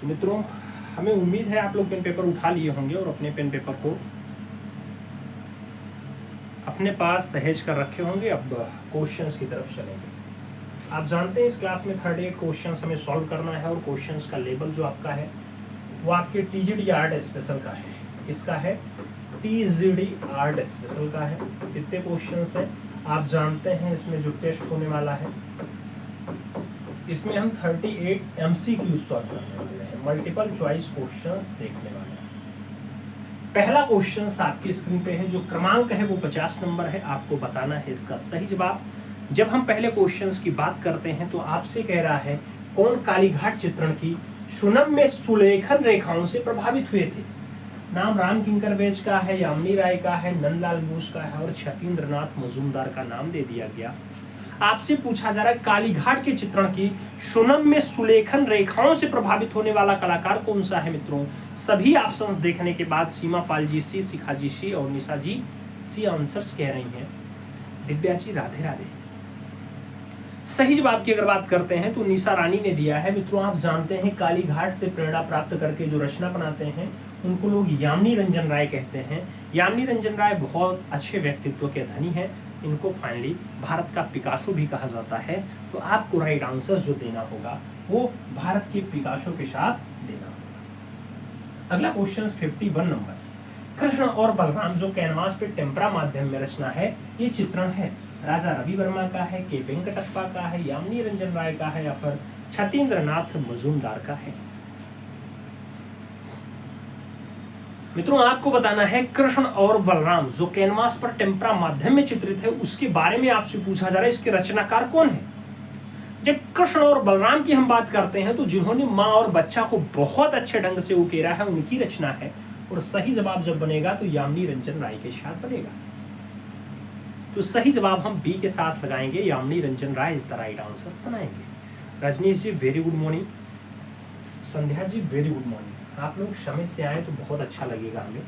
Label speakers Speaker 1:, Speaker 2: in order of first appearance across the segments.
Speaker 1: तो मित्रों हमें उम्मीद है आप लोग पेन पेपर उठा लिए होंगे और अपने पेन पेपर को अपने पास सहेज कर रखे होंगे। अब क्वेश्चंस की तरफ चलेंगे। आप जानते हैं इस क्लास में 38 क्वेश्चंस हमें सॉल्व करना है और क्वेश्चंस का लेवल जो आपका है वो आपके टीजीडी आर्ट स्पेशल का है। इसका है टीजीडी आर्ट स्पेशल का है। कितने क्वेश्चंस है आप जानते हैं। इसमें जो टेस्ट होने वाला है इसमें हम 38 MCQ सॉल्व करने वाले हैं, मल्टीपल चॉइस क्वेश्चंस देखने वाले हैं। पहला क्वेश्चन आपकी स्क्रीन पे है, जो क्रमांक है वो 50 नंबर है। आपको बताना है इसका सही जवाब। जब हम पहले क्वेश्चंस की बात करते हैं तो आपसे कह रहा है कौन कालीघाट चित्रण की सुनम्य सुलेखन रेखाओं से प्रभावित हुए थे। नाम राम किंकर बेज का है, यामिनी राय का है, नंदलाल बोस का है और छतीन्द्रनाथ मजूमदार का नाम दे दिया गया। आपसे पूछा जा रहा है कालीघाट के चित्रण की सुनम्य सुलेखन रेखाओं से प्रभावित होने वाला कलाकार कौन सा है। मित्रों सभी ऑप्शंस देखने के बाद सीमा पाल जी सी, शिखा जी सी और निशा जी सी आंसर्स कह रही हैं। दिव्या जी राधे राधे। सही जवाब की अगर बात करते हैं तो निशा रानी ने दिया है। मित्रों आप जानते हैं कालीघाट से प्रेरणा प्राप्त करके जो रचना बनाते हैं उनको लोग यामिनी रंजन राय कहते हैं। यामिनी रंजन राय बहुत अच्छे व्यक्तित्व के धनी हैं। इनको फाइनली भारत का पिकासो भी कहा जाता है। तो आपको राइट आंसर जो देना होगा वो भारत के पिकासो के साथ देना होगा। अगला क्वेश्चन 51 नंबर। कृष्ण और बलराम जो कैनवास पे टेम्परा माध्यम में रचना है, ये चित्रण है राजा रवि वर्मा का है, के वेंकटप्पा का है, यामिनी रंजन राय का है या फिर छतीन्द्रनाथ मजूमदार का है। मित्रों आपको बताना है कृष्ण और बलराम जो कैनवास पर टेम्परा माध्यम में चित्रित है उसके बारे में आपसे पूछा जा रहा है इसके रचनाकार कौन है। जब कृष्ण और बलराम की हम बात करते हैं तो जिन्होंने माँ और बच्चा को बहुत अच्छे ढंग से उकेरा है उनकी रचना है। और सही जवाब जब बनेगा तो यामिनी रंजन राय के साथ बनेगा। तो सही जवाब हम बी के साथ लगाएंगे, यामिनी रंजन राय इज द राइट आंसर बनाएंगे। रजनीश जी very good morning. Sandhya ji very good morning. आप लोग समय से आए तो बहुत अच्छा लगेगा हमें।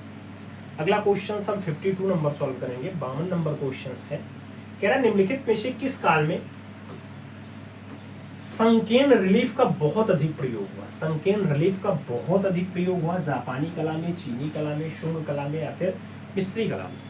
Speaker 1: अगला क्वेश्चन हम 52 नंबर सॉल्व करेंगे। 52 नंबर क्वेश्चन है, कह रहा निम्नलिखित में से किस काल में संकेन रिलीफ का बहुत अधिक प्रयोग हुआ। संकेन रिलीफ का बहुत अधिक प्रयोग हुआ जापानी कला में, चीनी कला में, शुंग कला में या फिर मिस्री कला में।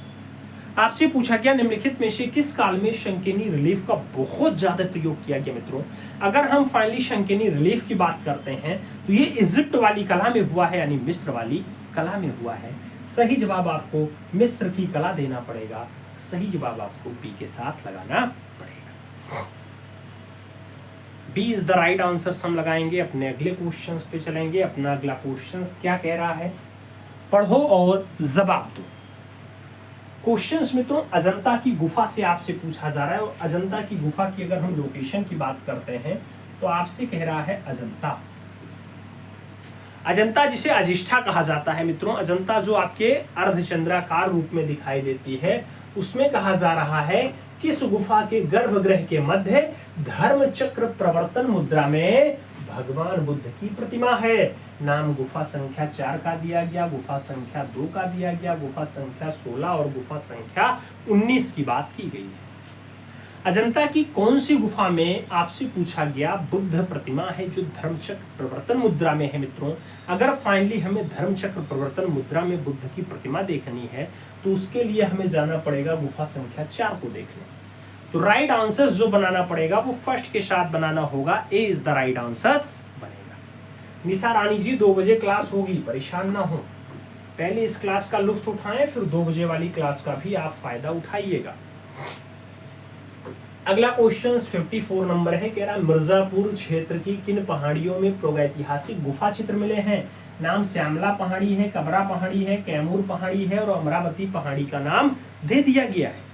Speaker 1: आपसे पूछा गया निम्नलिखित में से किस काल में शंकेनी रिलीफ का बहुत ज्यादा प्रयोग किया गया। मित्रों अगर हम फाइनली शंकेनी रिलीफ की बात करते हैं तो ये इजिप्ट वाली कला में हुआ है, यानी मिस्र वाली कला में हुआ है। सही जवाब आपको मिस्र की कला देना पड़ेगा। सही जवाब आपको बी के साथ लगाना पड़ेगा। B is the right answer हम लगाएंगे। अपने अगले क्वेश्चन पे चलेंगे। अपना अगला क्वेश्चन क्या कह रहा है, पढ़ो और जवाब दो। क्वेश्चंस मित्रों अजंता की गुफा से आपसे पूछा जा रहा है और अजंता की गुफा की अगर हम लोकेशन की बात करते हैं तो आपसे कह रहा है अजंता। अजंता जिसे अजिष्ठा कहा जाता है। मित्रों अजंता जो आपके अर्धचंद्राकार रूप में दिखाई देती है उसमें कहा जा रहा है किस गुफा के गर्भगृह के मध्य धर्म चक्र प्रवर्तन मुद्रा में भगवान बुद्ध की प्रतिमा है। नाम गुफा संख्या 4 का दिया गया, गुफा संख्या 2 का दिया गया, गुफा संख्या 16 और गुफा संख्या 19 की बात की गई है। अजंता की कौन सी गुफा में आपसे पूछा गया बुद्ध प्रतिमा है जो धर्मचक्र प्रवर्तन मुद्रा में है। मित्रों अगर फाइनली हमें धर्मचक्र प्रवर्तन मुद्रा में बुद्ध की प्रतिमा देखनी है तो उसके लिए हमें जाना पड़ेगा गुफा संख्या 4 को देखने। तो राइट आंसर जो बनाना पड़ेगा वो फर्स्ट के साथ बनाना होगा। ए इज द राइट आंसर बनेगा। निशा रानी जी 2 बजे क्लास होगी, परेशान ना हो। पहले इस क्लास का लुत्फ उठाएं फिर 2 बजे वाली क्लास का भी आप फायदा उठाइएगा। अगला क्वेश्चन 54 नंबर है, कह रहा मिर्जापुर क्षेत्र की किन पहाड़ियों में प्रागैतिहासिक गुफा चित्र मिले हैं। नाम श्यामला पहाड़ी है, कबरा पहाड़ी है, कैमूर पहाड़ी है और अमरावती पहाड़ी का नाम दे दिया गया है।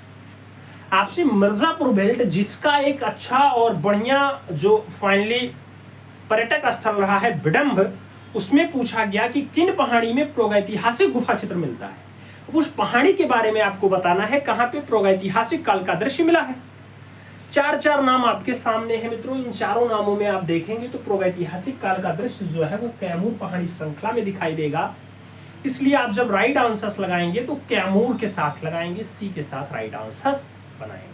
Speaker 1: आपसे मिर्जापुर बेल्ट जिसका एक अच्छा और बढ़िया जो फाइनली पर्यटक स्थल रहा है विडंब, उसमें पूछा गया कि किन पहाड़ी में प्रागैतिहासिक गुफा चित्र मिलता है। उस पहाड़ी के बारे में आपको बताना है कहां पे प्रागैतिहासिक काल का दृश्य मिला है। 4 नाम आपके सामने है मित्रों। इन चारों नामों में आप देखेंगे तो प्रागैतिहासिक काल का दृश्य जो है वो कैमूर पहाड़ी श्रृंखला में दिखाई देगा। इसलिए आप जब राइट आंसर्स लगाएंगे तो कैमूर के साथ लगाएंगे, सी के साथ राइट आंसर्स बनाएंगे।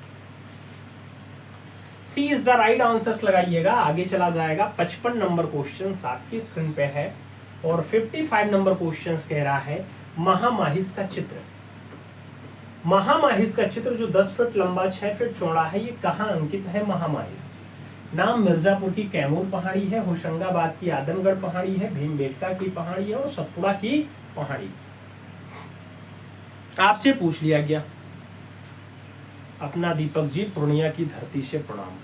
Speaker 1: सी इज द राइट आंसर्स लगाइएगा, आगे चला जाएगा। 55 नंबर क्वेश्चन आपकी स्क्रीन पे है और 55 नंबर क्वेश्चन कह रहा है महामाहिस का चित्र। महामाहिस का चित्र जो 10 फीट लंबा 6 फीट चौड़ा है, ये कहाँ अंकित है? महामाहिस नाम मिर्जापुर की कैमूर पहाड़ी है, होशंगाबाद की आदमगढ़ पहाड़ी है, भीमबेटका की पहाड़ी है और सतपुड़ा की पहाड़ी। आपसे पूछ लिया गया, अपना दीपक जी पूर्णिया की धरती से प्रणाम।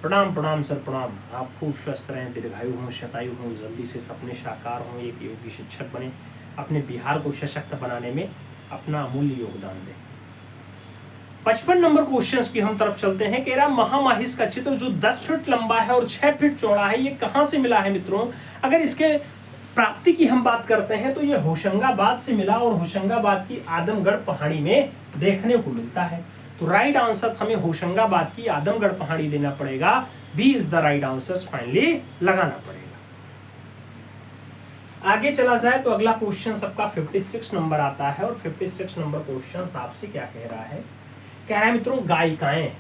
Speaker 1: प्रणाम प्रणाम सर प्रणाम। आप खूब स्वस्थ रहें, दीर्घायु हों, शतायु हों, जल्दी से सपने साकार हों, एक योगी शिक्षक बने, अपने बिहार को सशक्त बनाने में अपना अमूल्य योगदान दें। 55 नंबर क्वेश्चंस की हम तरफ चलते हैं। कह रहा महामाहिस का चित्र जो 10 फीट लंबा है और 6 फीट चौड़ा है, ये कहां से मिला है मित्रों? अगर इसके प्राप्ति की हम बात करते हैं तो ये होशंगाबाद से मिला और होशंगाबाद की आदमगढ़ पहाड़ी में देखने को मिलता है। तो राइट आंसर हमें होशंगाबाद की आदमगढ़ पहाड़ी देना पड़ेगा। B is the right answer finally लगाना पड़ेगा। आगे चला जाए तो अगला क्वेश्चन सबका 56 नंबर आता है और 56 नंबर क्वेश्चन आपसे क्या कह रहा है? कह रहा है मित्रों गायिकाएं,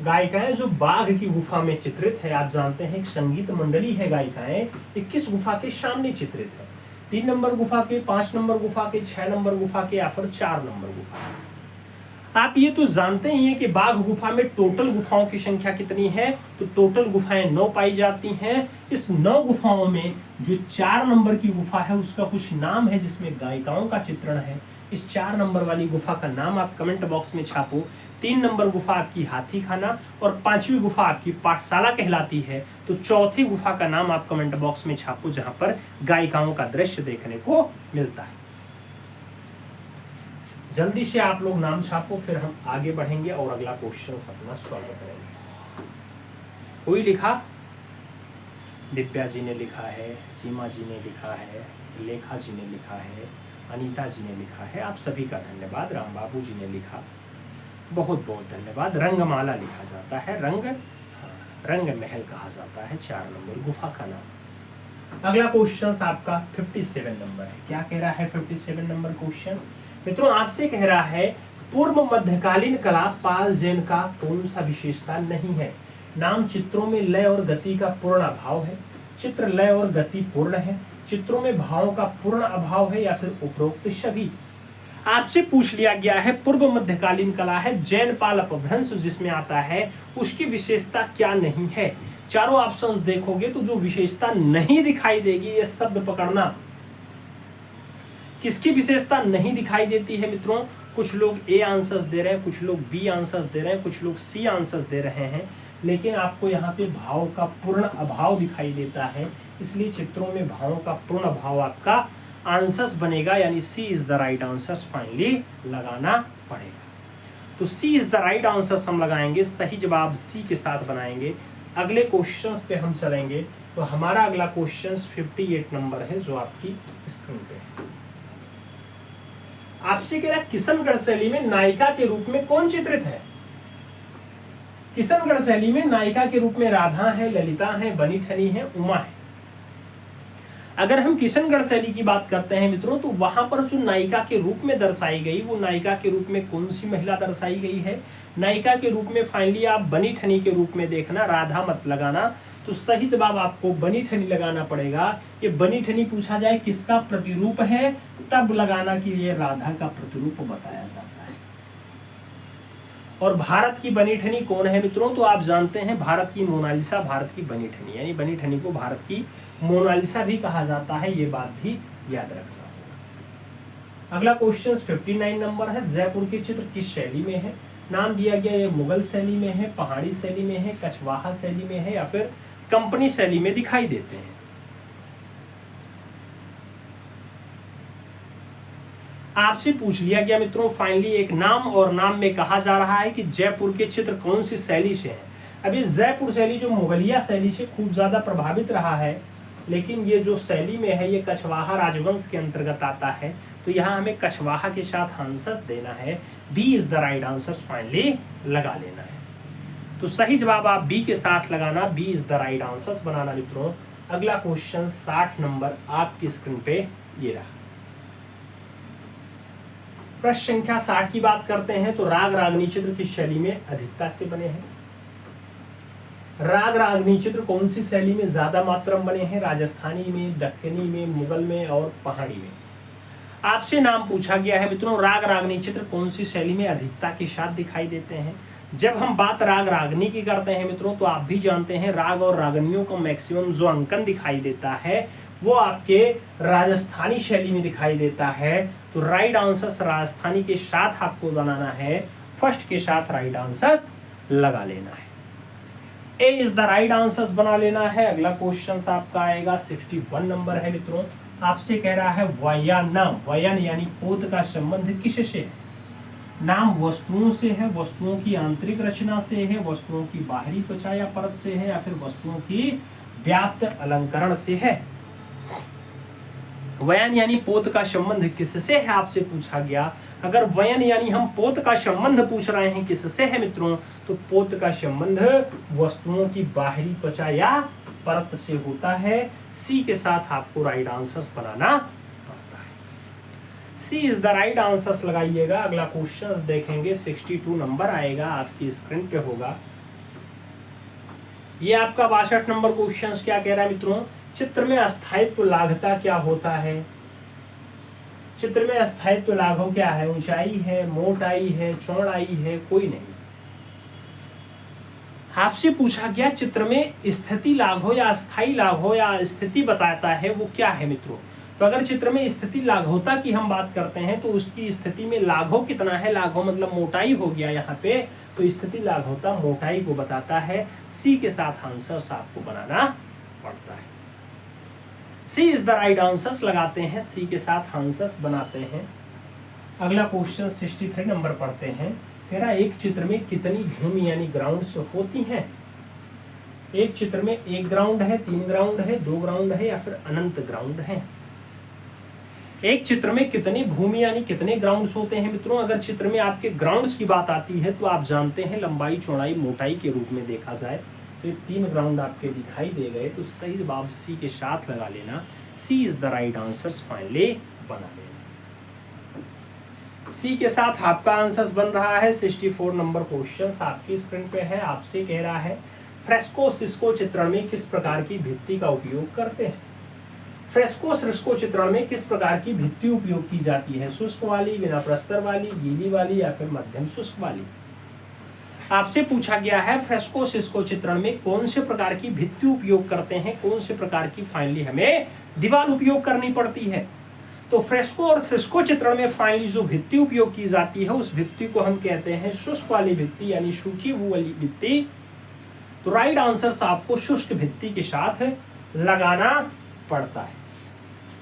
Speaker 1: गायिकाएं जो बाघ की गुफा में चित्रित है। आप जानते हैं एक संगीत मंडली है गायिकाएं, 21 गुफा के सामने चित्रित है। 3 नंबर गुफा के, 5 नंबर गुफा के, 6 नंबर गुफा के या फिर 4 नंबर गुफा। आप ये तो जानते ही हैं कि बाघ गुफा में टोटल गुफाओं की संख्या कितनी है? तो टोटल गुफाएं 9 पाई जाती हैं। इस 9 गुफाओं में जो 4 नंबर की गुफा है उसका कुछ नाम है जिसमें गायिकाओं का चित्रण है। इस 4 नंबर वाली गुफा का नाम आप कमेंट बॉक्स में छापो। 3 नंबर गुफा आपकी हाथी खाना और 5वीं गुफा आपकी पाठशाला कहलाती है। तो चौथी गुफा का नाम आप कमेंट बॉक्स में छापो जहां पर गायिकाओं का दृश्य देखने को मिलता है। जल्दी से आप लोग नाम छापो, फिर हम आगे बढ़ेंगे और अगला क्वेश्चन अपना सॉल्व करेंगे। कोई लिखा? दिव्या जी ने लिखा है, सीमा जी ने लिखा है, लेखा जी ने लिखा है, अनीता जी ने लिखा है। आप सभी का धन्यवाद। राम बाबू जी ने लिखा, बहुत बहुत धन्यवाद। रंगमाला लिखा जाता है, रंग महल कहा जाता है 4 नंबर गुफा का नाम। अगला क्वेश्चन आपका 57 नंबर है। क्या कह रहा है 57 नंबर क्वेश्चन? मित्रों आपसे कह रहा है पूर्व मध्यकालीन कला पाल जैन का कौन सा विशेषता नहीं है? नाम चित्रों में लय और गति का पूर्ण अभाव है, चित्र लय और गति पूर्ण है, चित्रों में भावों का पूर्ण अभाव है या फिर उपरोक्त सभी। आपसे पूछ लिया गया है पूर्व मध्यकालीन कला है जैन पाल अपभ्रंश जिसमें आता है, उसकी विशेषता क्या नहीं है? चारों ऑप्शंस देखोगे तो जो विशेषता नहीं दिखाई देगी, ये शब्द पकड़ना, किसकी विशेषता नहीं दिखाई देती है मित्रों? कुछ लोग ए आंसर्स दे रहे हैं, कुछ लोग बी आंसर्स दे रहे हैं, कुछ लोग सी आंसर्स दे रहे हैं, लेकिन आपको यहाँ पे भाव का पूर्ण अभाव दिखाई देता है, इसलिए चित्रों में भावों का पूर्ण अभाव आपका आंसर्स बनेगा, यानी C is the right answers finally लगाना पड़ेगा। तो C is the right answers हम लगाएंगे, सही जवाब सी के साथ बनाएंगे। अगले क्वेश्चंस पे हम चलेंगे। तो हमारा अगला क्वेश्चन 58 नंबर है जो आपकी स्क्रीन पे है। आपसे कह रहा है किशनगढ़ शैली में नायिका के रूप में कौन चित्रित है? किशनगढ़ शैली में नायिका के रूप में राधा है, ललिता है, बनी ठनी है, उमा है। अगर हम किशनगढ़ शैली की बात करते हैं मित्रों, तो वहां पर जो नायिका के रूप में दर्शाई गई, वो नायिका के रूप में कौन सी महिला दर्शाई गई है? नायिका के रूप में फाइनली आप बनी ठनी के रूप में देखना, राधा मत लगाना। तो सही जवाब आपको बनी ठनी लगाना पड़ेगा। ये बनी ठनी पूछा जाए किसका प्रतिरूप है, तब लगाना कि ये राधा का प्रतिरूप बताया जाता है। और भारत की बनी ठनी कौन है मित्रों? तो आप जानते हैं भारत की मोनालिसा, भारत की बनी ठनी, यानी बनी ठनी को भारत की मोनालिसा भी कहा जाता है, ये बात भी याद रखना होगा। अगला क्वेश्चन 59 नंबर है। जयपुर के चित्र किस शैली में है? नाम दिया गया ये मुगल शैली में है, पहाड़ी शैली में है, कछवाहा शैली में है या फिर कंपनी शैली में दिखाई देते हैं। आपसे पूछ लिया गया मित्रों फाइनली एक नाम, और नाम में कहा जा रहा है कि जयपुर के चित्र कौन सी शैली से है। अभी जयपुर शैली जो मुगलिया शैली से खूब ज्यादा प्रभावित रहा है, लेकिन ये जो शैली में है ये कछवाहा राजवंश के अंतर्गत आता है, तो यहाँ हमें कछवाहा के साथ आंसर्स देना है। B is the right answer finally लगा लेना है। तो सही जवाब आप बी के साथ लगाना, B is the right answers बनाना मित्रों। अगला क्वेश्चन 60 नंबर आपकी स्क्रीन पे ये रहा। प्रश्न संख्या 60 की बात करते हैं तो राग रागनी चित्र किस शैली में अधिकता से बने हैं? राग रागनी चित्र कौन सी शैली में ज्यादा मात्रा में बने हैं? राजस्थानी में, दक्कनी में, मुगल में और पहाड़ी में। आपसे नाम पूछा गया है मित्रों, राग रागनी चित्र कौन सी शैली में अधिकता के साथ दिखाई देते हैं? जब हम बात राग रागनी की करते हैं मित्रों, तो आप भी जानते हैं राग और रागनियों का मैक्सिमम जो अंकन दिखाई देता है वो आपके राजस्थानी शैली में दिखाई देता है। तो राइट आंसर राजस्थानी के साथ आपको बनाना है, फर्स्ट के साथ राइट आंसर लगा लेना है। ए इज द राइट आंसर बना लेना है। अगला क्वेश्चन आपका आएगा 61 नंबर है मित्रों। आपसे कह रहा है वयन, वयन यानी पोत का संबंध किससे है? नाम वस्तुओं से है, वस्तुओं की आंतरिक रचना से है, वस्तुओं की बाहरी त्वचा या परत से है, या फिर वस्तुओं की व्याप्त अलंकरण से है? वयन यानी पोत का संबंध किससे है आपसे पूछा गया। अगर वयन यानी हम पोत का संबंध पूछ रहे हैं किससे है मित्रों, तो पोत का संबंध वस्तुओं की बाहरी त्वचा या परत से होता है। सी के साथ आपको राइट आंसर्स बनाना पड़ता है। C is the right answers लगाइएगा। अगला क्वेश्चन देखेंगे 62 नंबर आएगा, आपकी स्क्रीन पे होगा। ये आपका 62 नंबर क्वेश्चन क्या कह रहा है मित्रों, चित्र में अस्थायित्व लाघता क्या होता है? चित्र में अस्थायित्व लाघव क्या है? ऊंचाई है, मोटाई है, चौड़ाई है, कोई नहीं। आपसे पूछा गया चित्र में स्थिति लाघव या अस्थायी लाघव या स्थिति बताता है वो क्या है मित्रों। तो अगर चित्र में स्थिति लाघवता की हम बात करते हैं तो उसकी स्थिति में लाघव कितना है? लाघव मतलब मोटाई हो गया यहाँ पे, तो स्थिति लाघवता मोटाई को बताता है। सी के साथ आंसर आपको बनाना पड़ता है। C is the right answers लगाते हैं, सी के साथ आंसर्स बनाते हैं। अगला क्वेश्चन 63 नंबर पढ़ते हैं। तेरा एक चित्र में कितनी भूमि यानी ग्राउंड्स होती हैं? एक चित्र में एक ग्राउंड है, 3 ग्राउंड है, 2 ग्राउंड है, या फिर अनंत ग्राउंड है? एक चित्र में कितनी भूमि यानी कितने ग्राउंड्स होते हैं मित्रों? अगर चित्र में आपके ग्राउंड्स की बात आती है तो आप जानते हैं लंबाई, चौड़ाई, मोटाई के रूप में देखा जाए तो 3 ग्राउंड आपके दिखाई दे गए, तो सही जवाब सी के साथ लगा लेना। C is the right answer finally बना लेना। सी के साथ आपका आंसर बन रहा है। 64 नंबर क्वेश्चन आपकी स्क्रीन पे है। आपसे कह रहा है फ्रेस्को सिस्को चित्रण में किस प्रकार की भित्ति का उपयोग करते हैं? फ्रेस्को सिस्को चित्रण में किस प्रकार की भित्ति उपयोग की जाती है? शुष्क वाली, बिना प्रस्तर वाली, गीली वाली, या फिर मध्यम शुष्क वाली? आपसे पूछा गया है फ्रेस्को सिस्को चित्रण में कौन से प्रकार की भित्ति उपयोग करते हैं, कौन से प्रकार की फाइनली हमें दीवार उपयोग करनी पड़ती है। तो फ्रेस्को और सिस्को चित्रण में फाइनली जो भित्ति उपयोग की जाती है उस भित्ति को हम कहते हैं शुष्क वाली भित्ति यानी सूखी वाली भित्ति। तो राइट आंसर आपको शुष्क भित्ति के साथ लगाना पड़ता है।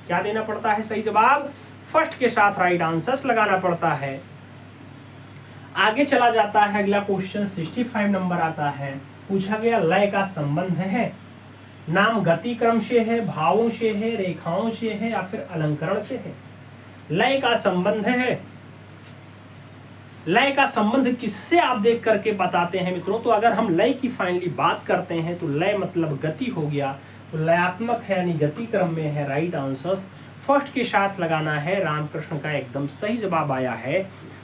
Speaker 1: क्या देना पड़ता है? सही जवाब फर्स्ट के साथ राइट आंसर लगाना पड़ता है। आगे चला जाता है। अगला क्वेश्चन 65 नंबर आता है। पूछा गया लय का संबंध है। नाम गति क्रम से है, भावों से है, रेखाओं से है, या फिर अलंकरण से है? लय का संबंध है। लय का संबंध किससे आप देख करके बताते हैं मित्रों? तो अगर हम लय की फाइनली बात करते हैं तो लय मतलब गति हो गया, तो लयात्मक है यानी गति क्रम में है। राइट आंसर फर्स्ट के साथ लगाना है। रामकृष्ण का एकदम सही जवाब आया है।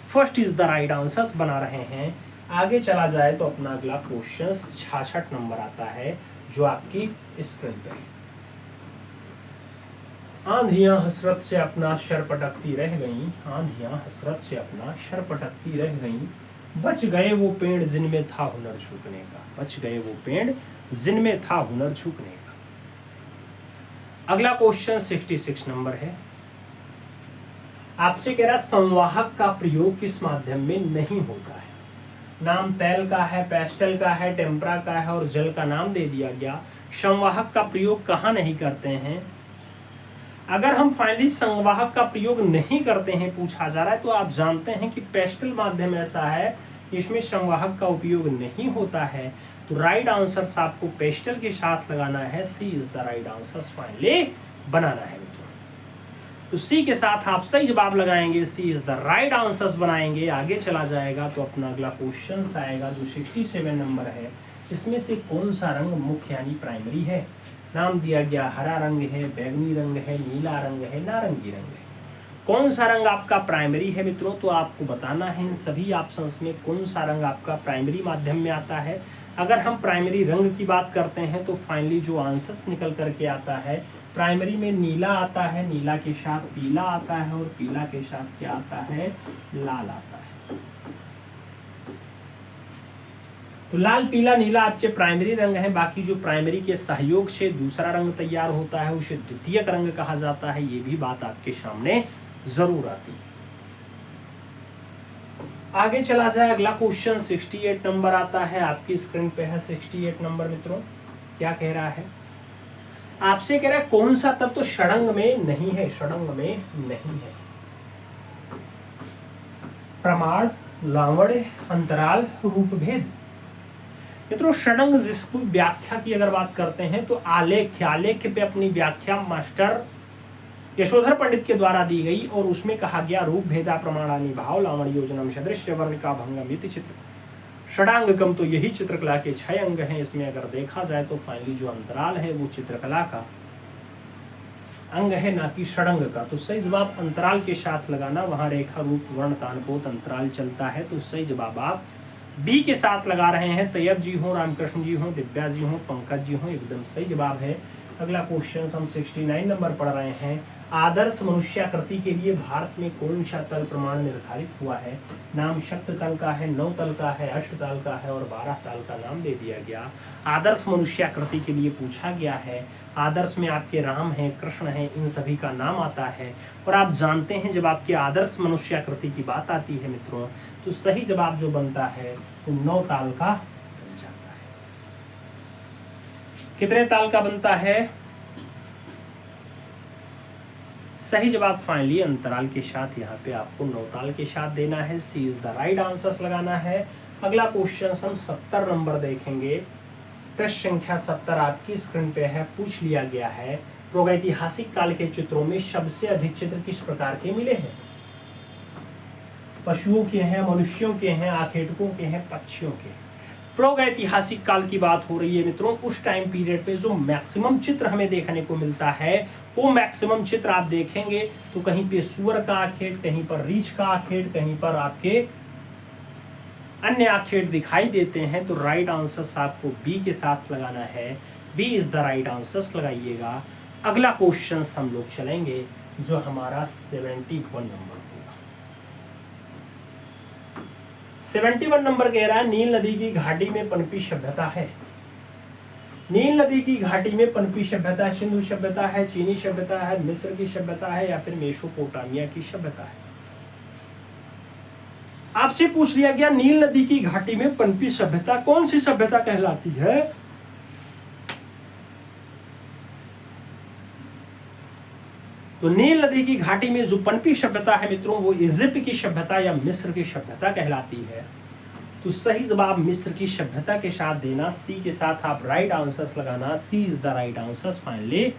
Speaker 1: First is the right answers बना रहे हैं। आगे चला जाए तो अपना अगला क्वेश्चन 66 नंबर आता है जो आपकी स्क्रीन पे है। आंधियां हसरत से अपना शर पटकती रह गईं, आंधियां हसरत से अपना शर पटकती रह गईं, बच गए वो पेड़ जिनमें था हुनर झुकने का, बच गए वो पेड़ जिनमें था हुनर झुकने का। अगला क्वेश्चन 66 नंबर है। आपसे कह रहा संवाहक का प्रयोग किस माध्यम में नहीं होता है? नाम तेल का है, पेस्टल का है, टेम्परा का है और जल का नाम दे दिया गया। संवाहक का प्रयोग कहाँ नहीं करते हैं? अगर हम फाइनली संवाहक का प्रयोग नहीं करते हैं पूछा जा रहा है तो आप जानते हैं कि पेस्टल माध्यम ऐसा है कि इसमें संवाहक का उपयोग नहीं होता है। तो राइट आंसर आपको पेस्टल के साथ लगाना है। C is the right answer finally बनाना है। तो सी के साथ आप सही जवाब लगाएंगे। C is the right answers बनाएंगे। आगे चला जाएगा तो अपना अगला क्वेश्चन आएगा जो 67 नंबर है। इसमें से कौन सा रंग मुख्य यानी प्राइमरी है? नाम दिया गया हरा रंग है, बैगनी रंग है, नीला रंग है, नारंगी रंग है। कौन सा रंग आपका प्राइमरी है मित्रों? तो आपको बताना है इन सभी ऑप्शंस में कौन सा रंग आपका प्राइमरी माध्यम में आता है। अगर हम प्राइमरी रंग की बात करते हैं तो फाइनली जो आंसर्स निकल करके आता है, प्राइमरी में नीला आता है, नीला के साथ पीला आता है और पीला के साथ क्या आता है, लाल आता है। तो लाल पीला नीला आपके प्राइमरी रंग है। बाकी जो प्राइमरी के सहयोग से दूसरा रंग तैयार होता है उसे द्वितीयक रंग कहा जाता है। ये भी बात आपके सामने जरूर आती है। आगे चला जाए, अगला क्वेश्चन 68 नंबर आता है, आपकी स्क्रीन पे है 68 नंबर। मित्रों क्या कह रहा है, आपसे कह रहा है कौन सा तत्व तो षडंग में नहीं है, षडंग में नहीं है। प्रमाण, लावण्य, अंतराल, रूपभेद। मित्रों षडंग जिसको व्याख्या की अगर बात करते हैं तो आलेख्य, आलेख्य पे अपनी व्याख्या मास्टर यशोधर पंडित के द्वारा दी गई और उसमें कहा गया रूप भेदा प्रमाणानि भाव लावण्य योजनम सदृश्य वर्णिका भंगम इति चित्र। षडांगकम तो यही चित्रकला के 6 अंग हैं। इसमें अगर देखा जाए तो फाइनली जो अंतराल है वो चित्रकला का अंग है, ना कि षडंग का। तो सही जवाब अंतराल के साथ लगाना, वहां रेखा रूप वर्ण तानपोत अंतराल चलता है। तो सही जवाब आप बी के साथ लगा रहे हैं। तैयब जी हो, रामकृष्ण जी हो, दिव्या जी हो, पंकज जी हो, एकदम सही जवाब है। अगला क्वेश्चन हम 69 नंबर पढ़ रहे हैं। आदर्श मनुष्याकृति के लिए भारत में कौन सा तल प्रमाण निर्धारित हुआ है? नाम शक्त तल का है, 9 तल का है, अष्ट तल का है और 12 तल का नाम दे दिया गया। आदर्श मनुष्याकृति के लिए पूछा गया है। आदर्श में आपके राम है, कृष्ण है, इन सभी का नाम आता है। और आप जानते हैं जब आपकी आदर्श मनुष्याकृति की बात आती है मित्रों, तो सही जवाब जो बनता है वो 9 ताल का बन जाता है। कितने ताल का बनता है? सही जवाब फाइनली अंतराल के साथ यहाँ पे आपको 9 ताल के साथ देना है। C is the right answer लगाना है। अगला क्वेश्चन हम 70 नंबर देखेंगे। प्रश्न संख्या 70 आपकी स्क्रीन पे है। पूछ लिया गया है, प्रागैतिहासिक काल के चित्रों में सबसे अधिक चित्र किस प्रकार के मिले हैं? पशुओं के हैं, मनुष्यों के हैं, आखेटकों के हैं, पक्षियों के। प्रागैतिहासिक काल की बात हो रही है मित्रों। उस टाइम पीरियड पे जो मैक्सिमम चित्र हमें देखने को मिलता है वो मैक्सिमम चित्र आप देखेंगे तो कहीं पे सुअर का आखेट, कहीं पर रीछ का आखेट, कहीं पर आपके अन्य आखेट दिखाई देते हैं। तो राइट आंसर आपको बी के साथ लगाना है। B is the right answer लगाइएगा। अगला क्वेश्चन हम लोग चलेंगे जो हमारा 71 नंबर होगा। 71 नंबर कह रहा है नील नदी की घाटी में पनपी सभ्यता है। नील नदी की घाटी में पनपी सभ्यता सिंधु सभ्यता है, चीनी सभ्यता है, मिस्र की सभ्यता है या फिर मेसोपोटामिया की सभ्यता है। आपसे पूछ लिया गया नील नदी की घाटी में पनपी सभ्यता कौन सी सभ्यता कहलाती है? तो नील नदी की घाटी में जो पनपी सभ्यता है मित्रों वो इजिप्ट की सभ्यता या मिस्र की सभ्यता कहलाती है। तो सही जवाब मिस्र की सभ्यता के साथ देना। सी के साथ आप राइट आंसर्स लगाना। C is the right answers finally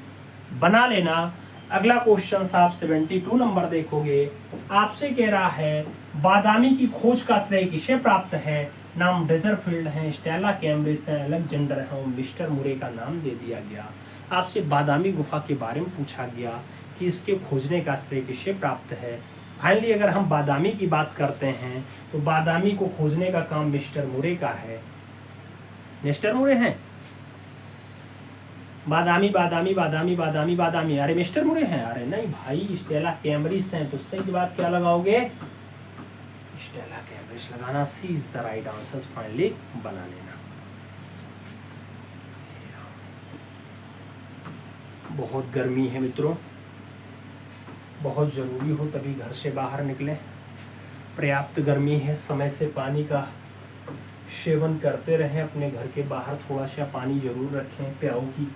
Speaker 1: बना लेना। अगला क्वेश्चन आप 72 नंबर देखोगे। आपसे कह रहा है बादामी की खोज का श्रेय किसे प्राप्त है? नाम डेजरफील्ड है, स्टेला कैम्ब्रिज है, अलेक्जेंडर है, मिस्टर मुरे का नाम दे दिया गया। आपसे बादामी गुफा के बारे में पूछा गया कि इसके खोजने का श्रेय किसे प्राप्त है। फाइनली अगर हम बादामी की बात करते हैं तो बादामी को खोजने का काम मिस्टर मुरे का है। मिस्टर मुरे हैं बादामी बादामी बादामी बादामी बादामी, अरे मिस्टर मुरे हैं? अरे नहीं भाई, स्टेला कैम्ब्रिज हैं। तो सही जवाब क्या लगाओगे? स्टेला कैम्ब्रिज लगाना। C is the right answer finally बना लेना। बहुत गर्मी है मित्रों, बहुत जरूरी हो तभी घर से बाहर निकलें। पर्याप्त गर्मी है, समय से पानी का सेवन करते रहें। अपने घर के बाहर थोड़ा सा पानी जरूर रखें। प्याऊ की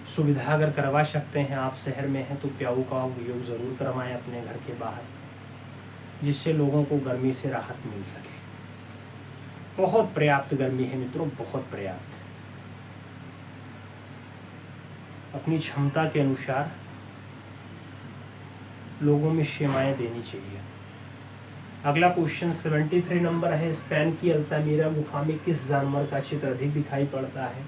Speaker 1: सुविधा अगर करवा सकते हैं, आप शहर में हैं तो प्याऊ का उपयोग जरूर करवाएं अपने घर के बाहर, जिससे लोगों को गर्मी से राहत मिल सके। बहुत पर्याप्त गर्मी है मित्रों, बहुत पर्याप्त। अपनी क्षमता के अनुसार लोगों में सेवाएं देनी चाहिए। अगला क्वेश्चन 73 नंबर है। स्पेन की अल्तामीरा गुफा में किस जानवर का चित्र अधिक दिखाई पड़ता है?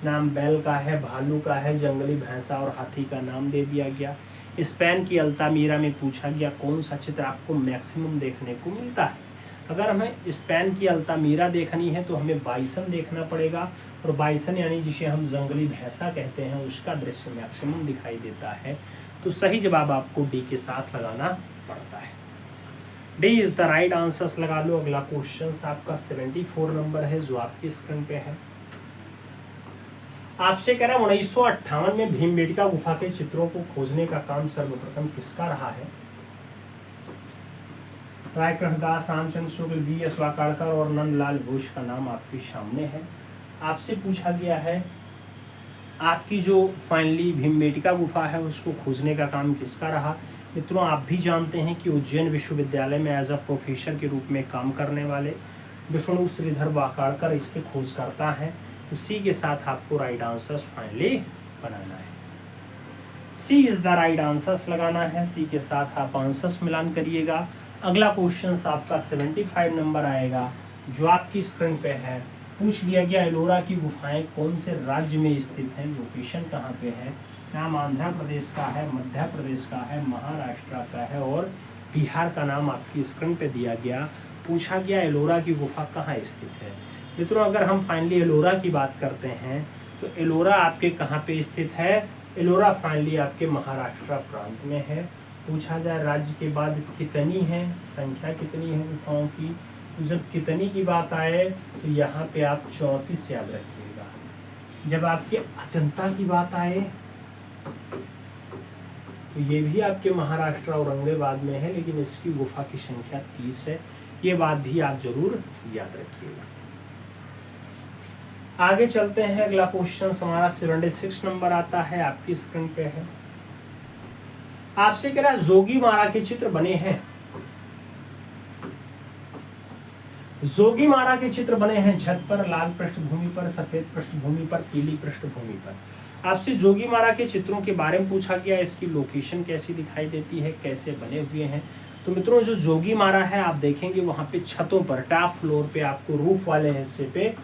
Speaker 1: नाम बैल का है, भालू का है, जंगली भैंसा और हाथी का नाम दे दिया गया। स्पेन की अल्तामीरा में पूछा गया कौन सा चित्र आपको मैक्सिमम देखने को मिलता है। अगर हमें स्पेन की अल्तामीरा देखनी है तो हमें बाइसन देखना पड़ेगा, और बाइसन यानी जिसे हम जंगली भैंसा कहते हैं उसका दृश्य मैक्सिमम दिखाई देता है। तो सही जवाब आपको डी के साथ लगाना पड़ता है। D is the right answers लगा लो। अगला क्वेश्चन आपका 74 नंबर है जो आपकी स्क्रीन पे है। आपसे कह रहा है 1958 में भीमबेटका गुफा के चित्रों को खोजने का काम सर्वप्रथम किसका रहा है? राय कृष्णदास, रामचंद्र शुक्ल, बी.एस. वाकाड़कर और नंदलाल घोष का नाम आपके सामने है। आपसे पूछा गया है आपकी जो फाइनली भीमबेटका गुफा है उसको खोजने का काम किसका रहा। मित्रों, आप भी जानते हैं कि उज्जैन विश्वविद्यालय में एज अ प्रोफेसर के रूप में काम करने वाले विष्णु श्रीधर वाकाड़कर इसके खोज करता है। तो सी के साथ आपको राइट आंसर्स फाइनली बनाना है। C is the right answers लगाना है। सी के साथ आप आंसर्स मिलान करिएगा। अगला क्वेश्चन आपका 75 नंबर आएगा जो आपकी स्क्रीन पे है। पूछ लिया गया एलोरा की गुफाएं कौन से राज्य में स्थित हैं, लोकेशन कहाँ पे है। नाम आंध्र प्रदेश का है, मध्य प्रदेश का है, महाराष्ट्र का है और बिहार का नाम आपकी स्क्रीन पे दिया गया। पूछा गया एलोरा की गुफा कहाँ स्थित है। मित्रों, अगर हम फाइनली एलोरा की बात करते हैं तो एलोरा आपके कहाँ पे स्थित है। एलोरा फाइनली आपके महाराष्ट्र प्रांत में है। पूछा जाए राज्य के बाद कितनी है, संख्या कितनी है गुफाओं की, तो जब कितनी की बात आए तो यहाँ पे आप 34 याद रखिएगा। जब आपके अजंता की बात आए तो ये भी आपके महाराष्ट्र औरंगाबाद में है, लेकिन इसकी गुफा की संख्या 30 है। ये बात भी आप जरूर याद रखिएगा। आगे चलते हैं। अगला क्वेश्चन हमारा 76 नंबर आता है, आपकी स्क्रीन पे है। आपसे कह रहा है जोगीमारा के चित्र बने हैं। जोगीमारा के चित्र बने हैं छत पर, लाल पृष्ठभूमि पर, सफेद पृष्ठभूमि पर, पीली पृष्ठभूमि पर। आपसे जोगीमारा के चित्रों के बारे में पूछा गया, इसकी लोकेशन कैसी दिखाई देती है, कैसे बने हुए हैं। तो मित्रों, जो जोगीमारा है आप देखेंगे वहां पे छतों पर, टॉप फ्लोर पे आपको रूफ वाले हिस्से पे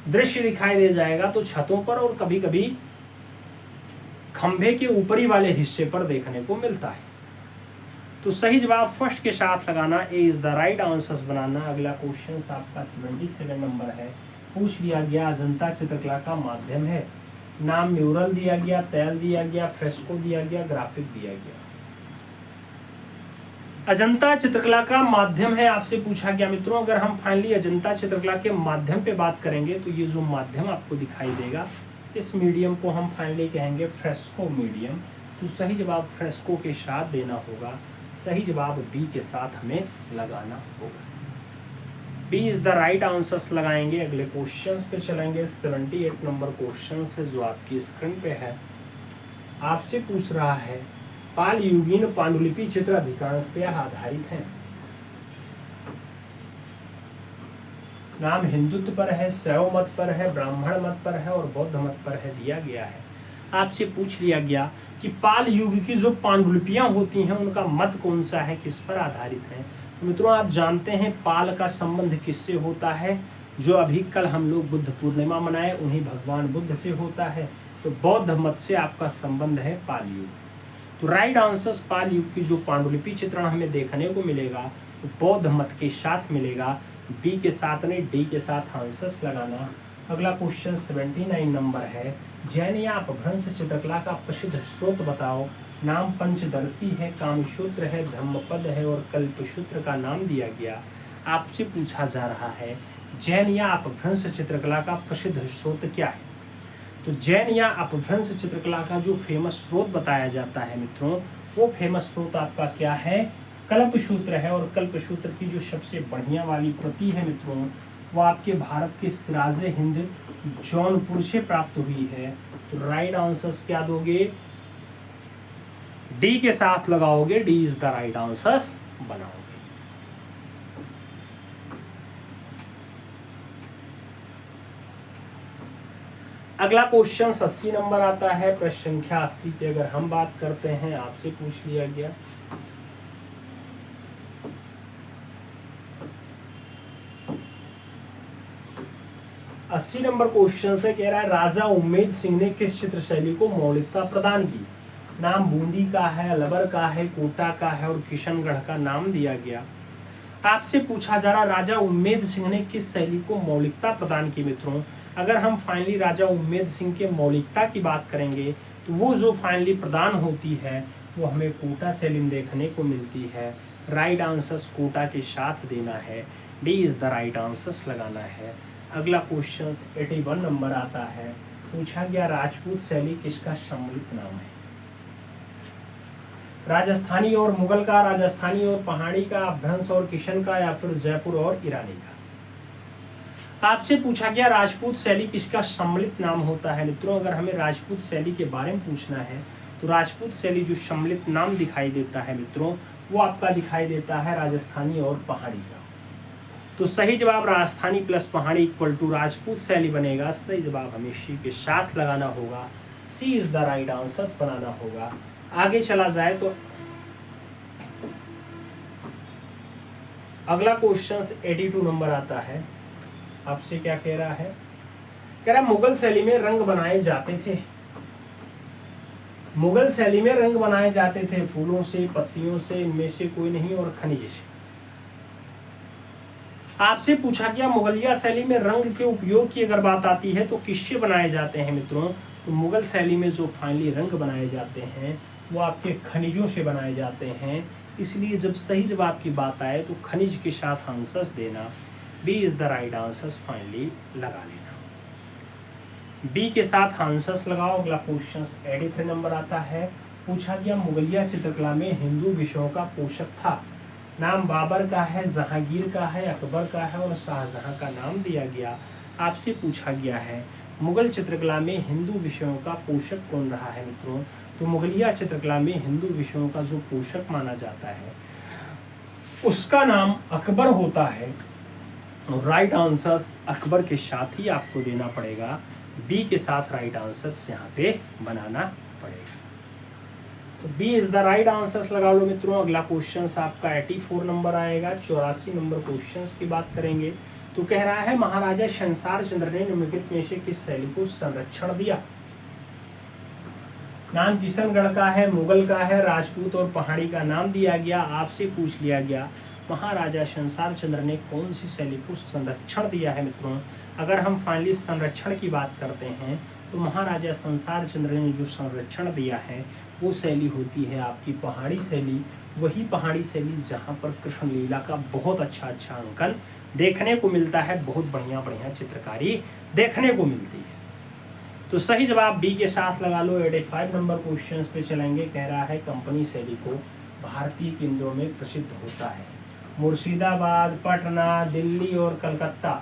Speaker 1: दृश्य दिखाई दे जाएगा। तो छतों पर और कभी कभी खंभे के ऊपरी वाले हिस्से पर देखने को मिलता है। तो सही जवाब फर्स्ट के साथ लगाना, ए इज द राइट आंसर्स बनाना। अगला क्वेश्चन आपका 77 नंबर है। पूछ लिया गया अजंता चित्रकला का माध्यम है। नाम म्यूरल दिया गया, तैल दिया गया, फ्रेस्को दिया गया, ग्राफिक दिया गया। अजंता चित्रकला का माध्यम है आपसे पूछा गया। मित्रों, अगर हम फाइनली अजंता चित्रकला के माध्यम पे बात करेंगे तो ये जो माध्यम आपको दिखाई देगा इस मीडियम को हम फाइनली कहेंगे फ्रेस्को मीडियम। तो सही जवाब फ्रेस्को के साथ देना होगा। सही जवाब बी के साथ हमें लगाना होगा। B is the right answers लगाएंगे। अगले क्वेश्चंस पे चलेंगे। 78 नंबर क्वेश्चन है जो आपकी स्क्रीन पे है। आपसे पूछ रहा है पाल युगीन पांडुलिपि चित्र अधिकांशतः आधारित है। नाम हिंदुत्व पर है, शैव मत पर है, ब्राह्मण मत पर है और बौद्ध मत पर है दिया गया है। आपसे पूछ लिया गया कि पाल युग की जो पांडुलिपियां होती हैं उनका मत कौन सा है, किस पर आधारित है। तो मित्रों, आप जानते हैं पाल का संबंध किससे होता है। जो अभी कल हम लोग बुद्ध पूर्णिमा मनाए उन्हीं भगवान बुद्ध से होता है। तो बौद्ध मत से आपका संबंध है पाल युग। तो राइट आंसर्स पाल युग की जो पांडुलिपि चित्रण हमें देखने को मिलेगा तो बौद्ध मत के साथ मिलेगा। बी के साथ नहीं, डी के साथ आंसर्स लगाना। अगला क्वेश्चन 79 नंबर है। जैन या अपभ्रंश चित्रकला का प्रसिद्ध स्रोत बताओ। नाम पंचदर्शी है, कामसूत्र है, धम्मपद है और कल्पसूत्र का नाम दिया गया। आपसे पूछा जा रहा है जैन या अपभ्रंश चित्रकला का प्रसिद्ध स्रोत क्या है। तो जैन या अपभ्रंश चित्रकला का जो फेमस स्रोत बताया जाता है मित्रों, वो फेमस स्रोत आपका क्या है, कल्पसूत्र है। और कल्पसूत्र की जो सबसे बढ़िया वाली प्रति है मित्रों वो आपके भारत के सिराजे हिंद जौनपुर से प्राप्त हुई है। तो राइट आंसर्स क्या दोगे, डी के साथ लगाओगे। D is the right answers बनाओगे। अगला क्वेश्चन 80 नंबर आता है। प्रश्न संख्या 80 की अगर हम बात करते हैं, आपसे पूछ लिया गया अस्सी नंबर क्वेश्चन से कह रहा है राजा उम्मेद सिंह ने किस चित्र शैली को मौलिकता प्रदान की। नाम बूंदी का है, अलवर का है, कोटा का है और किशनगढ़ का नाम दिया गया। आपसे पूछा जा रहा राजा उम्मेद सिंह ने किस शैली को मौलिकता प्रदान की मित्रों। अगर हम फाइनली राजा उम्मेद सिंह के मौलिकता की बात करेंगे तो वो जो फाइनली प्रदान होती है वो हमें कोटा शैली में देखने को मिलती है। राइट आंसर्स कोटा के साथ देना है, D is the right answers लगाना है। अगला क्वेश्चन 81 नंबर आता है, पूछा गया राजपूत शैली किसका सम्मिलित नाम है। राजस्थानी और मुगल का, राजस्थानी और पहाड़ी का, भ्रंश और किशन का, या फिर जयपुर और ईरानी का। आपसे पूछा गया राजपूत शैली किसका सम्मिलित नाम होता है मित्रों। अगर हमें राजपूत शैली के बारे में पूछना है तो राजपूत शैली जो सम्मिलित नाम दिखाई देता है मित्रों वो आपका दिखाई देता है राजस्थानी और पहाड़ी का। तो सही जवाब राजस्थानी प्लस पहाड़ी इक्वल टू राजपूत शैली बनेगा। सही जवाब हमें सी के साथ लगाना होगा, सी इज द राइट आंसर्स बनाना होगा। आगे चला जाए तो अगला क्वेश्चन 82 नंबर आता है। आपसे क्या कह रहा है, कह रहा मुगल शैली में रंग बनाए जाते थे। मुगल शैली में रंग बनाए जाते थे फूलों से, पत्तियों से, इनमें से कोई नहीं, और खनिज से। आपसे पूछा गया मुगलिया शैली में रंग के उपयोग की अगर बात आती है तो किससे बनाए जाते हैं मित्रों। तो मुगल शैली में जो फाइनली रंग बनाए जाते हैं वो आपके खनिजों से बनाए जाते हैं। इसलिए जब सही जवाब की बात आए तो खनिज के साथ आंसर्स देना, B is the right answers finally लगा लेना। बी के साथ आंसर्स लगाओ। अगला क्वेश्चन 83 नंबर आता है, पूछा गया मुगलिया चित्रकला में हिंदू विषयों का पोषक था। नाम बाबर का है, जहांगीर का है, अकबर का है और शाहजहां का नाम दिया गया। आपसे पूछा गया है मुगल चित्रकला में हिंदू विषयों का पोषक कौन रहा है मित्रों। तो मुगलिया चित्रकला में हिंदू विषयों का जो पोषक माना जाता है उसका नाम अकबर होता है। राइट आंसर्स अकबर के साथ ही आपको देना पड़ेगा, बी के साथ राइट आंसर्स यहाँ पे बनाना पड़ेगा। तो B is the right answers लगा लो मित्रों। अगला क्वेश्चन आपका 84 नंबर आएगा। 84 नंबर क्वेश्चन की बात करेंगे तो कह रहा है महाराजा शंसार चंद्र ने निम्नलिखित में से किस शैली को संरक्षण दिया। नाम किशनगढ़ का है, मुगल का है, राजपूत और पहाड़ी का नाम दिया गया। आपसे पूछ लिया गया महाराजा शंसार चंद्र ने कौन सी शैली को संरक्षण दिया है मित्रों। अगर हम फाइनली संरक्षण की बात करते हैं तो महाराजा शंसार चंद्र ने जो संरक्षण दिया है वो शैली होती है आपकी पहाड़ी शैली। वही पहाड़ी शैली जहाँ पर कृष्ण लीला का बहुत अच्छा अंकन देखने को मिलता है, बहुत बढ़िया बढ़िया चित्रकारी देखने को मिलती है। तो सही जवाब बी के साथ लगा लो। 85 नंबर क्वेश्चन पे चलेंगे। कह रहा है कंपनी शैली को भारतीय केंद्रों में प्रसिद्ध होता है। मुर्शिदाबाद, पटना, दिल्ली और कलकत्ता।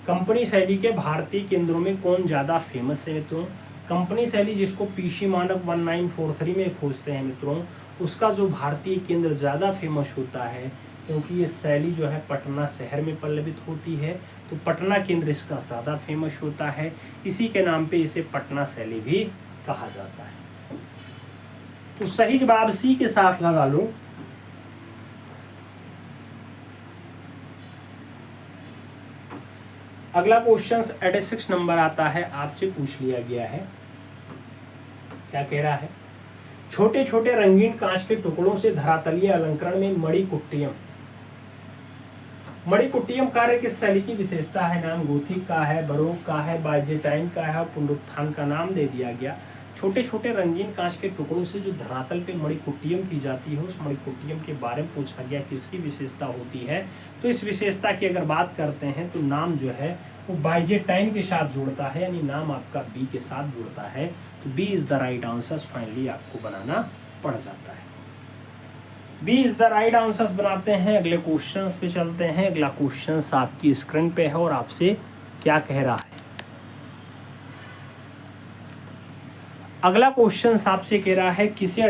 Speaker 1: कंपनी शैली के भारतीय केंद्रों में कौन ज़्यादा फेमस है मित्रों। कंपनी शैली जिसको पीसी मानक 1943 में खोजते हैं मित्रों, उसका जो भारतीय केंद्र ज़्यादा फेमस होता है क्योंकि ये शैली जो है पटना शहर में पल्लवित होती है, तो पटना केंद्र इसका ज़्यादा फेमस होता है। इसी के नाम पे इसे पटना शैली भी कहा जाता है। तो सही जवाब सी के साथ लगा लो। अगला क्वेश्चन 86 नंबर आता है। आपसे पूछ लिया गया है, क्या कह रहा है, छोटे छोटे रंगीन कांच के टुकड़ों से धरातलीय अलंकरण में मणिकुट्टियम। मणिकुट्टियम कार्य किस शैली की विशेषता है। नाम गोथिक का है, बरोक का है, बाइजेंटाइन का है, पुनरुत्थान का नाम दे दिया गया। छोटे छोटे रंगीन कांच के टुकड़ों से जो धरातल पे मणिकुट्टियम की जाती है उस मणिकुट्टियम के बारे में पूछा गया किसकी विशेषता होती है। तो इस विशेषता की अगर बात करते हैं तो नाम जो है वो बाइजेंटाइन के साथ जुड़ता है, यानी नाम आपका बी के साथ जुड़ता है। तो B is the right answers finally आपको बनाना पड़ जाता है। B is the right answers बनाते हैं। अगले क्वेश्चन पे चलते हैं। अगला क्वेश्चन आपकी स्क्रीन पे है और आपसे क्या कह रहा है। अगला क्वेश्चन आपसे कह रहा है किसे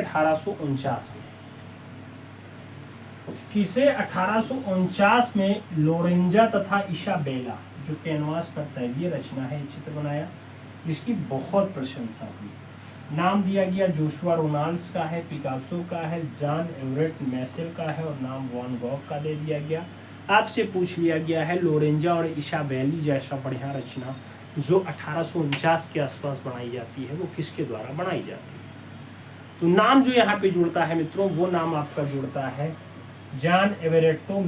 Speaker 1: 1849 में लोरेंजा तथा इसाबेला जो कैनवास पर तैलीय रचना है चित्र बनाया जिसकी बहुत प्रशंसा हुई। नाम दिया गया जोशुआ रोनाल्ड्स का है, पिकासो का है, जॉन एवरेट मैसेल का है और नाम वॉन गॉग का दे दिया गया। आपसे पूछ लिया गया है लोरेंजा और इसाबेली जैसा बढ़िया रचना जो 1849 के आसपास बनाई जाती है वो किसके द्वारा बनाई जाती है। तो नाम जो यहाँ पे जुड़ता है मित्रों वो नाम आपका जुड़ता है जॉन एवेरेटो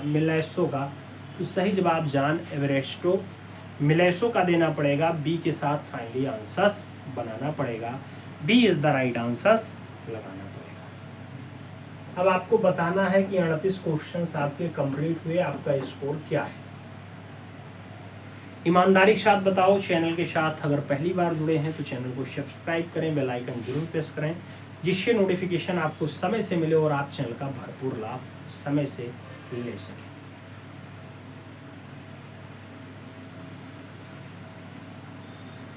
Speaker 1: मिलेसो का, तो सही जवाब जॉन एवेरेटो मिलेसो का देना पड़ेगा। बी के साथ फाइनली आंसर्स बनाना पड़ेगा। B is the right answers लगाना पड़ेगा। अब आपको बताना है कि 38 क्वेश्चन आपके कंप्लीट हुए, आपका स्कोर क्या है। ईमानदारी के साथ बताओ। चैनल के साथ अगर पहली बार जुड़े हैं तो चैनल को सब्सक्राइब करें, बेल आइकन जरूर प्रेस करें, जिससे नोटिफिकेशन आपको समय से मिले और आप चैनल का भरपूर लाभ समय से ले सकें।